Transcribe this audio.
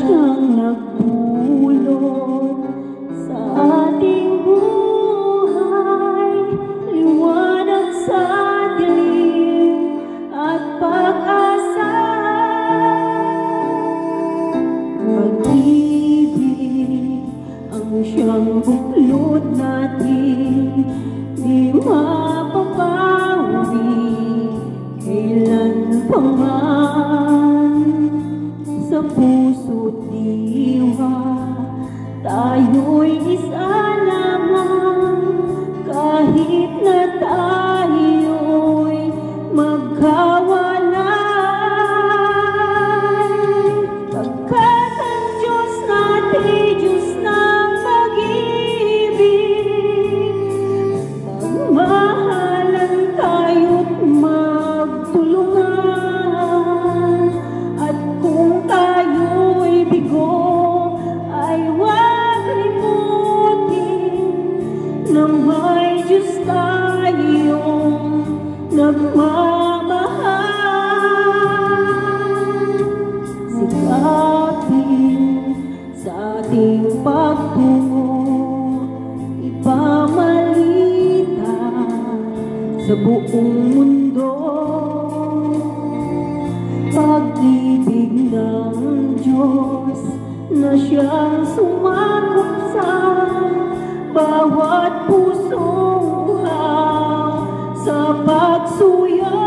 siyang nagdulot sa ating buhay, liwanag sa dilim at pag-asa. Pag-ibig ang siyang buklod natin, di mapapawi kailan pa man. Sa puso't diwa tayo'y isa lamang, kahit na tayo'y magkawalay. Pagkat ang Diyos natin, Diyos ng pag-ibig, magmahalan tayo't magtulungan. At kung tayo'y bigo, ay huwag limutin na may Diyos tayong nagmamahal. Sikapin sa ating pagtungo, ipamalita sa buong mundo. Pag-ibig ng Diyos na siyang sumakop sa bawat pusong uhaw sa pagsuyo.